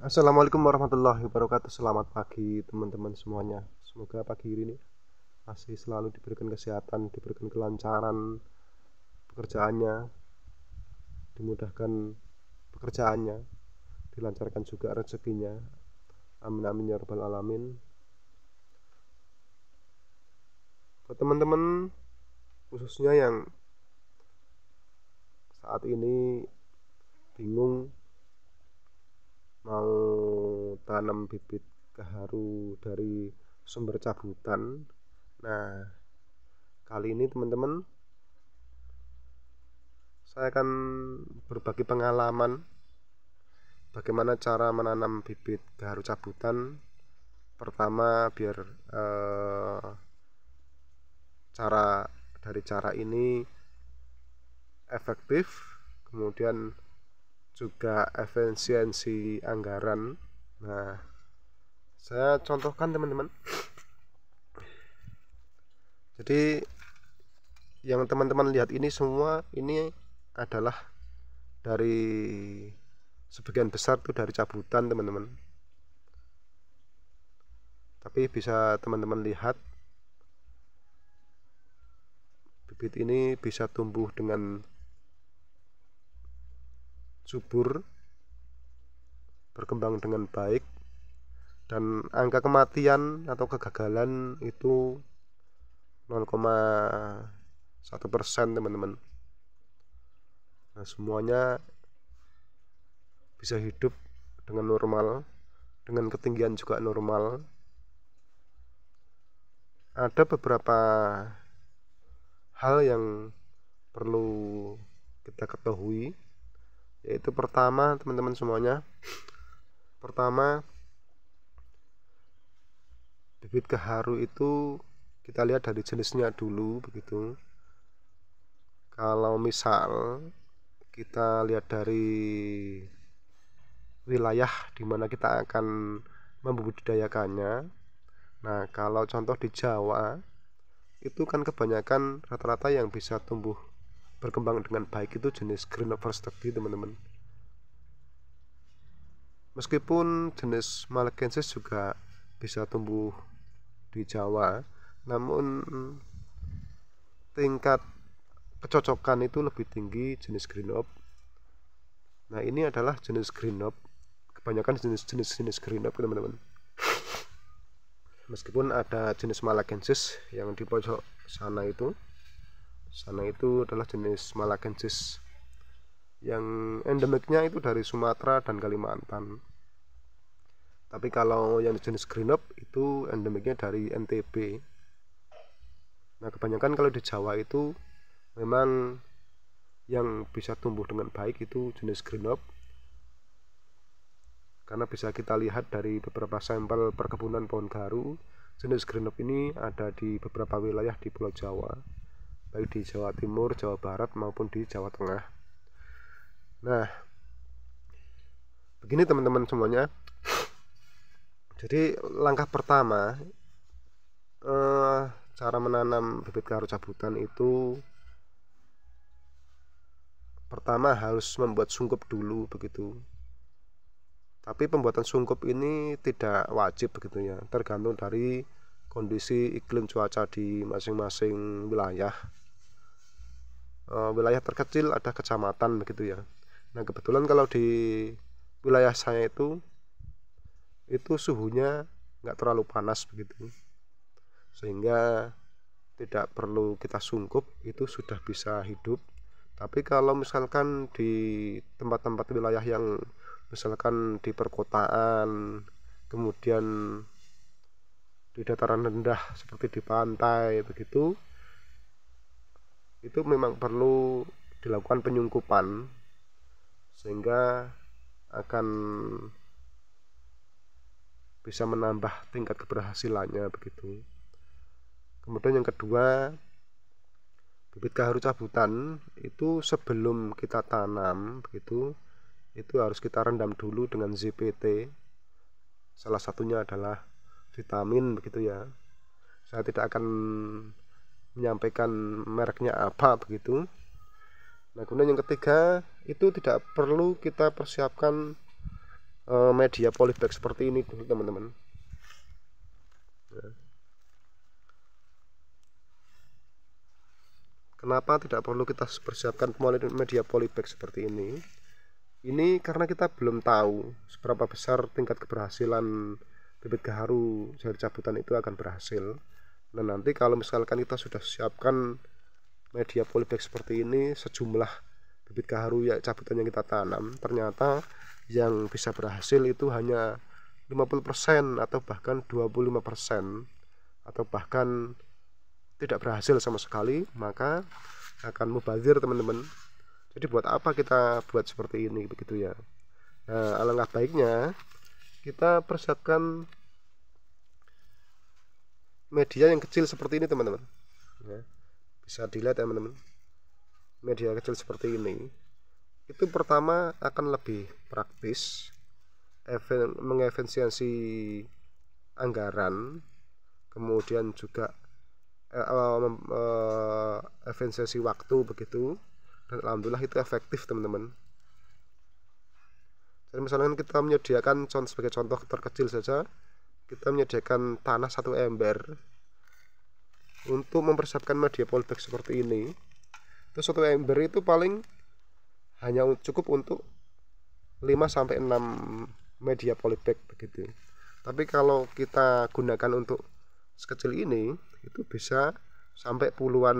Assalamualaikum warahmatullahi wabarakatuh. Selamat pagi teman-teman semuanya. Semoga pagi ini masih selalu diberikan kesehatan, diberikan kelancaran pekerjaannya, dimudahkan pekerjaannya, dilancarkan juga rezekinya. Amin amin ya rabbal alamin. Buat teman-teman khususnya yang saat ini bingung mau tanam bibit gaharu dari sumber cabutan. Nah, kali ini teman-teman saya akan berbagi pengalaman bagaimana cara menanam bibit gaharu cabutan. Pertama, biar cara ini efektif, kemudian juga efisiensi anggaran. Nah, saya contohkan teman-teman. Jadi yang teman-teman lihat ini semua ini adalah dari sebagian besar tuh dari cabutan teman-teman. Tapi bisa teman-teman lihat bibit ini bisa tumbuh dengan subur, berkembang dengan baik, dan angka kematian atau kegagalan itu 0,1% teman-teman. Nah, semuanya bisa hidup dengan normal, dengan ketinggian juga normal. Ada beberapa hal yang perlu kita ketahui, yaitu pertama teman-teman semuanya, pertama bibit gaharu itu kita lihat dari jenisnya dulu begitu. Kalau misal kita lihat dari wilayah di mana kita akan membudidayakannya. Nah, kalau contoh di Jawa itu kan kebanyakan rata-rata yang bisa tumbuh berkembang dengan baik itu jenis green overstocky teman-teman. Meskipun jenis malakensis juga bisa tumbuh di Jawa, namun tingkat kecocokan itu lebih tinggi jenis green up. Nah, ini adalah jenis green up, kebanyakan jenis green up teman-teman. Meskipun ada jenis malakensis yang di pojok sana itu adalah jenis malakensis yang endemiknya itu dari Sumatera dan Kalimantan. Tapi kalau yang jenis green up itu endemiknya dari NTB. Nah, kebanyakan kalau di Jawa itu memang yang bisa tumbuh dengan baik itu jenis green up, karena bisa kita lihat dari beberapa sampel perkebunan pohon gaharu, jenis green up ini ada di beberapa wilayah di Pulau Jawa, baik di Jawa Timur, Jawa Barat maupun di Jawa Tengah. Nah, begini teman-teman semuanya. Jadi langkah pertama cara menanam bibit gaharu cabutan itu pertama harus membuat sungkup dulu begitu. Tapi pembuatan sungkup ini tidak wajib begitu ya, tergantung dari kondisi iklim cuaca di masing-masing wilayah. Wilayah terkecil ada kecamatan begitu ya. Nah, kebetulan kalau di wilayah saya itu suhunya nggak terlalu panas begitu, sehingga tidak perlu kita sungkup, itu sudah bisa hidup. Tapi kalau misalkan di tempat-tempat wilayah yang misalkan di perkotaan, kemudian di dataran rendah seperti di pantai begitu, itu memang perlu dilakukan penyungkupan sehingga akan bisa menambah tingkat keberhasilannya begitu. Kemudian yang kedua, bibit gaharu cabutan itu sebelum kita tanam begitu, itu harus kita rendam dulu dengan ZPT. Salah satunya adalah vitamin begitu ya. Saya tidak akan menyampaikan mereknya apa begitu. Nah, kemudian yang ketiga itu tidak perlu kita persiapkan media polybag seperti ini dulu teman-teman. Kenapa tidak perlu kita persiapkan media polybag seperti ini? Ini karena kita belum tahu seberapa besar tingkat keberhasilan bibit gaharu jari cabutan itu akan berhasil. Nah, nanti kalau misalkan kita sudah siapkan media polybag seperti ini, sejumlah bibit gaharu ya cabutan yang kita tanam, ternyata yang bisa berhasil itu hanya 50% atau bahkan 25% atau bahkan tidak berhasil sama sekali, maka akan mubazir teman-teman. Jadi buat apa kita buat seperti ini, begitu ya. Nah, alangkah baiknya kita persiapkan media yang kecil seperti ini teman-teman ya. Bisa dilihat teman-teman, media kecil seperti ini itu pertama akan lebih praktis, mengefisiensi anggaran, kemudian juga efisiensi waktu begitu, dan alhamdulillah itu efektif teman-teman. Jadi misalnya kita menyediakan sebagai contoh terkecil saja, kita menyediakan tanah 1 ember untuk mempersiapkan media polybag seperti ini. Itu 1 ember itu paling hanya cukup untuk 5-6 media polybag begitu. Tapi kalau kita gunakan untuk sekecil ini, itu bisa sampai puluhan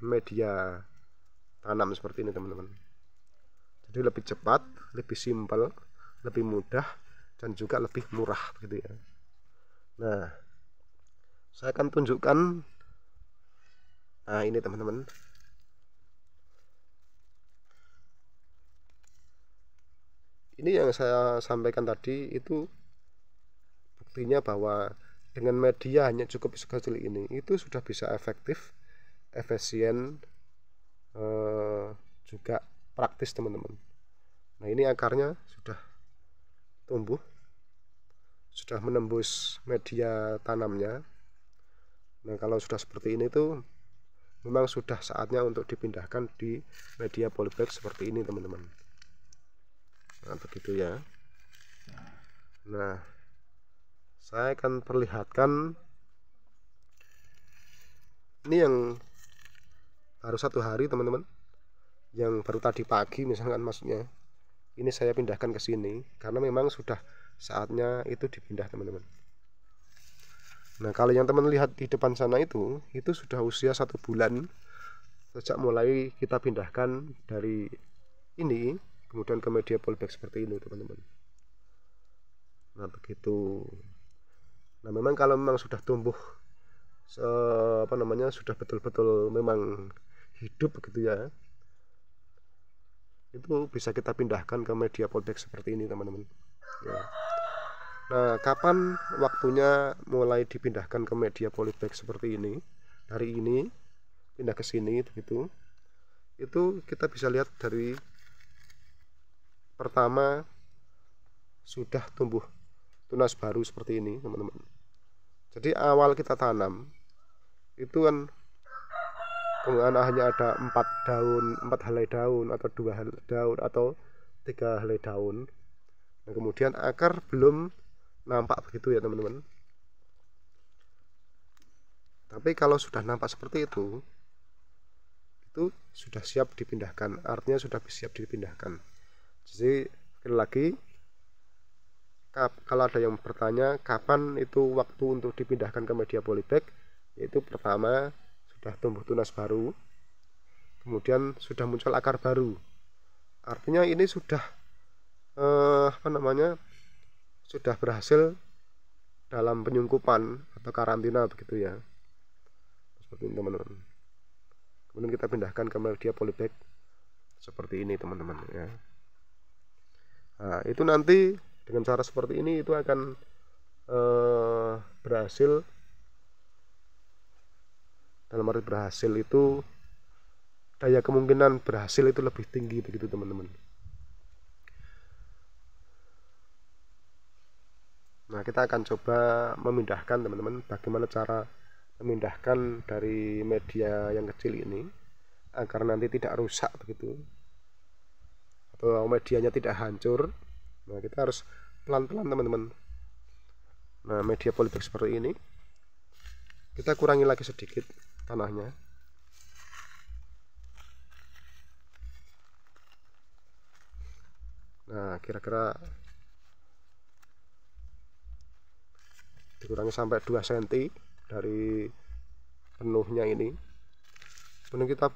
media tanam seperti ini teman-teman. Jadi lebih cepat, lebih simpel, lebih mudah, dan juga lebih murah gitu ya. Nah, saya akan tunjukkan. Nah, ini teman-teman. Ini yang saya sampaikan tadi itu buktinya bahwa dengan media hanya cukup sekecil ini itu sudah bisa efektif, efisien, juga praktis teman-teman. Nah, ini akarnya sudah tumbuh, sudah menembus media tanamnya. Nah, kalau sudah seperti ini tuh memang sudah saatnya untuk dipindahkan di media polybag seperti ini teman-teman. Nah, begitu ya. Nah, saya akan perlihatkan ini yang baru 1 hari teman-teman, yang baru tadi pagi misalkan, maksudnya ini saya pindahkan ke sini karena memang sudah saatnya itu dipindah teman-teman. Nah, kalau yang teman lihat di depan sana itu sudah usia 1 bulan sejak mulai kita pindahkan dari ini kemudian ke media polybag seperti ini teman-teman. Nah, begitu. Nah, memang kalau memang sudah tumbuh sudah betul-betul memang hidup begitu ya, itu bisa kita pindahkan ke media polybag seperti ini teman-teman ya. Nah, kapan waktunya mulai dipindahkan ke media polybag seperti ini? Dari ini pindah ke sini begitu. Itu kita bisa lihat dari pertama sudah tumbuh tunas baru seperti ini teman-teman. Jadi awal kita tanam itu kan hanya ada 4 helai daun atau 2 helai daun atau 3 helai daun. Nah, kemudian akar belum nampak begitu ya teman-teman. Tapi kalau sudah nampak seperti itu sudah siap dipindahkan, artinya sudah siap dipindahkan. Jadi sekali lagi, kalau ada yang bertanya kapan itu waktu untuk dipindahkan ke media polybag, yaitu pertama sudah tumbuh tunas baru, kemudian sudah muncul akar baru, artinya ini sudah sudah berhasil dalam penyungkupan atau karantina begitu ya, seperti ini teman-teman. Kemudian kita pindahkan ke media polybag seperti ini teman-teman ya. Nah, itu nanti dengan cara seperti ini itu akan berhasil. Dalam arti berhasil itu daya kemungkinan berhasil itu lebih tinggi begitu teman-teman. Nah, kita akan coba memindahkan teman-teman, bagaimana cara memindahkan dari media yang kecil ini agar nanti tidak rusak begitu, atau medianya tidak hancur. Nah, kita harus pelan-pelan teman-teman. Nah, media polybag seperti ini kita kurangi lagi sedikit tanahnya. Nah, kira-kira dikurangi sampai 2 cm dari penuhnya ini. Kemudian kita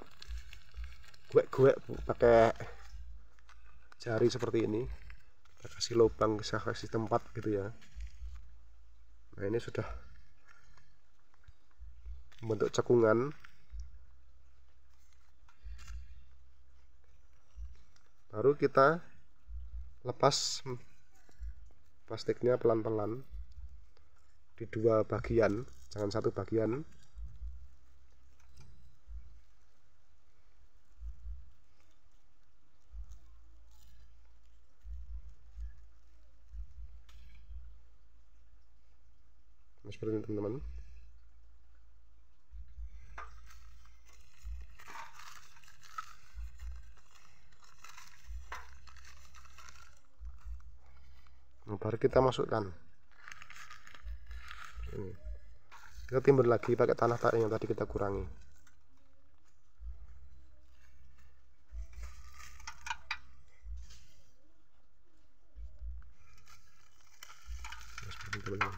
guek-guek pakai jari seperti ini. Kita kasih lubang, kita kasih tempat gitu ya. Nah, ini sudah membentuk cekungan. Baru kita lepas plastiknya pelan-pelan di 2 bagian, jangan 1 bagian. Nah, seperti ini teman-teman. Nah, baru kita masukkan ini. Kita timber lagi pakai tanah yang tadi kita kurangi. Nah, seperti itu teman-teman.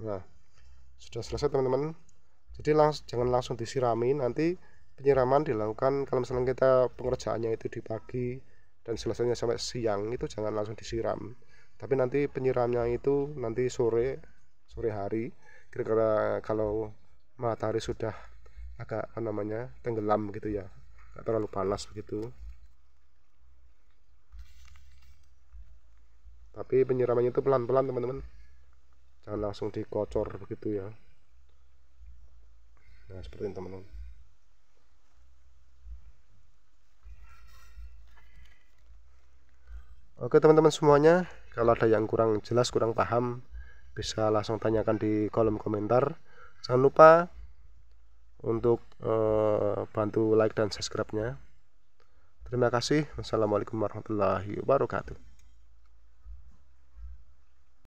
Nah, sudah selesai teman-teman. Jadi jangan langsung disirami, nanti penyiraman dilakukan kalau misalnya kita pengerjaannya itu di pagi dan selesainya sampai siang, itu jangan langsung disiram, tapi nanti penyiramnya itu nanti sore hari, kira-kira kalau matahari sudah agak tenggelam gitu ya, nggak terlalu panas begitu. Tapi penyiramannya itu pelan-pelan teman-teman, jangan langsung dikocor begitu ya. Nah, seperti ini teman-teman. Oke teman-teman semuanya, kalau ada yang kurang jelas, kurang paham, bisa langsung tanyakan di kolom komentar. Jangan lupa untuk bantu like dan subscribe-nya. Terima kasih. Wassalamualaikum warahmatullahi wabarakatuh.